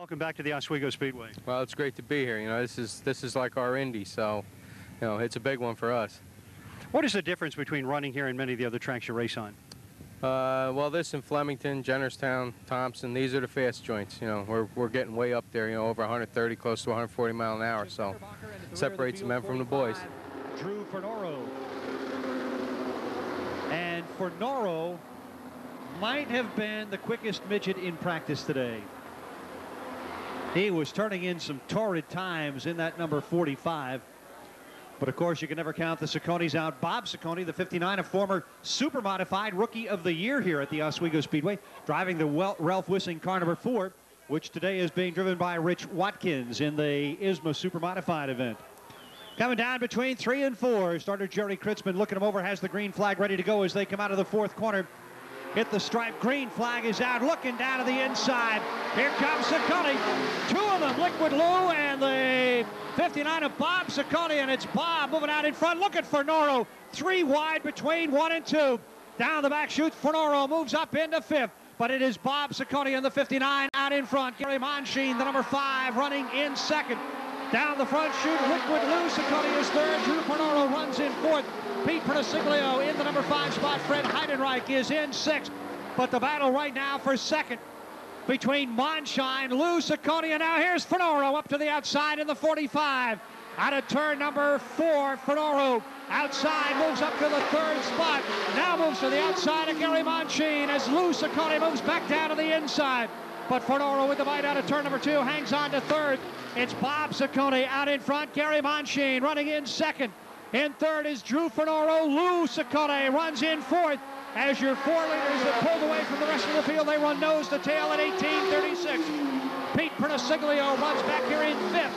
Welcome back to the Oswego Speedway. Well, it's great to be here. You know, this is like our Indy, so you know it's a big one for us. What is the difference between running here and many of the other tracks you race on? Well, this in Flemington, Jennerstown, Thompson, these are the fast joints. You know, we're getting way up there. You know, over 130, close to 140 miles an hour. So separates the men from the boys. Drew Fernoro. And Fernoro might have been the quickest midget in practice today. He was turning in some torrid times in that number 45. But of course, you can never count the Sicconis out. Bob Ciccone, the 59, a former super modified rookie of the year here at the Oswego Speedway, driving the Ralph Wissing car number 4, which today is being driven by Rich Watkins in the ISMA super modified event. Coming down between 3 and 4, starter Jerry Kritzman looking him over, has the green flag ready to go as they come out of the 4th corner. Hit the stripe, green flag is out, looking down to the inside. Here comes Ciccone. 2 of them, Liquid Lou and the 59 of Bob Ciccone, and it's Bob moving out in front. Look at Fernoro, 3 wide between 1 and 2. Down the back chute, Fernoro moves up into 5th, but it is Bob Ciccone and the 59 out in front. Gary Monchine, the number 5, running in 2nd. Down the front chute, Liquid Lou, Ciccone is 3rd. Drew Fernoro runs in 4th. Pete Pernasiglio in the number 5 spot. Fred Heidenreich is in 6th. But the battle right now for 2nd between Monchine, Lou, Ciccone, and now here's Fernoro up to the outside in the 45. Out of turn number 4, Fernoro outside, moves up to the 3rd spot. Now moves to the outside of Gary Monchine as Lou Ciccone moves back down to the inside. But Fernoro with the bite out of turn number 2 hangs on to 3rd. It's Bob Ciccone out in front. Gary Monchine running in 2nd. In 3rd is Drew Fernoro. Lou Ciccone runs in 4th. As your 4 leaders that pulled away from the rest of the field, they run nose to tail at 18:36. Pete Pernasiglio runs back here in 5th.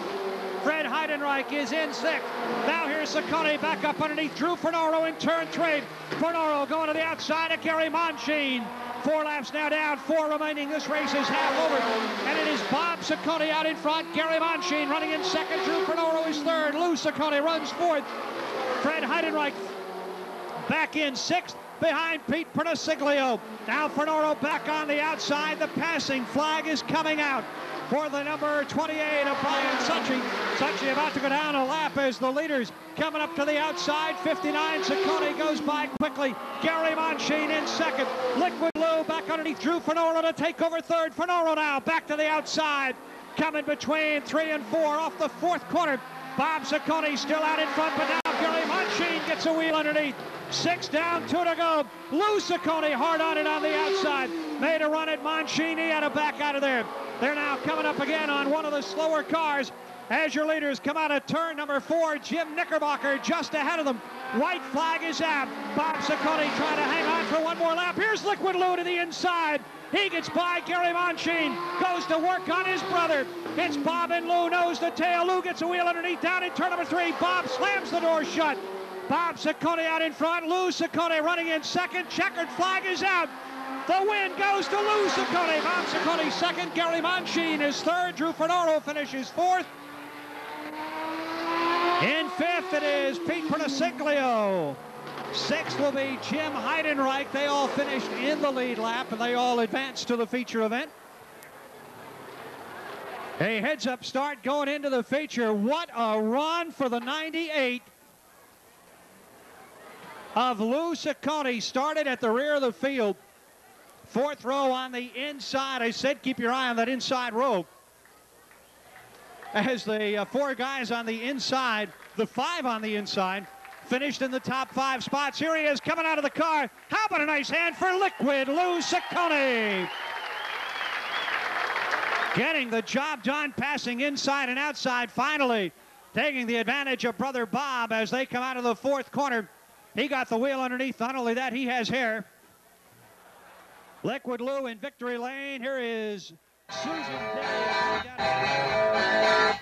Fred Heidenreich is in 6th. Now here's Ciccone back up underneath Drew Fernoro in turn 3. Fernoro going to the outside of Gary Monchine. 4 laps now down, 4 remaining. This race is half over. And it is Bob Ciccone out in front. Gary Monchine running in 2nd. Drew Fernoro is 3rd. Lou Ciccone runs 4th. Fred Heidenreich back in 6th behind Pete Pernasiglio. Now Fernoro back on the outside. The passing flag is coming out for the number 28 of Brian Suchy. Suchy about to go down a lap as the leaders coming up to the outside. 59, Ciccone goes by quickly. Gary Monchine in 2nd. Liquid Lou back underneath Drew Fernoro to take over 3rd. Fernoro now back to the outside. Coming between 3 and 4 off the 4th corner. Bob Ciccone still out in front, but now Gary Monchine gets a wheel underneath. 6 down, 2 to go. Lou Ciccone hard on it on the outside. Made a run at Monchine. He had to back out of there. They're now coming up again on one of the slower cars as your leaders come out of turn number 4. Jim Knickerbocker just ahead of them. White flag is out. Bob Ciccone trying to hang on for one more lap. Here's Liquid Lou to the inside. He gets by Gary Monchine. Goes to work on his brother. It's Bob and Lou nose to tail. Lou gets a wheel underneath down in turn number 3. Bob slams the door shut. Bob Ciccone out in front. Lou Ciccone running in 2nd. Checkered flag is out. The win goes to Lou Ciccone. Bob Ciccone 2nd. Gary Monchine is 3rd. Drew Fernoro finishes 4th. In 5th it is Pete Pernasiglio. 6th will be Jim Heidenreich. They all finished in the lead lap and they all advanced to the feature event. A heads-up start going into the feature. What a run for the 98 of Lou Ciccone. Started at the rear of the field. 4th row on the inside. I said keep your eye on that inside row. As the 4 guys on the inside, the 5 on the inside, finished in the top 5 spots. Here he is coming out of the car. How about a nice hand for Liquid Lou Ciccone? Getting the job done, passing inside and outside, finally taking the advantage of brother Bob as they come out of the 4th corner. He got the wheel underneath. Not only that, he has hair. Liquid Lou in victory lane. Here is Susan Day.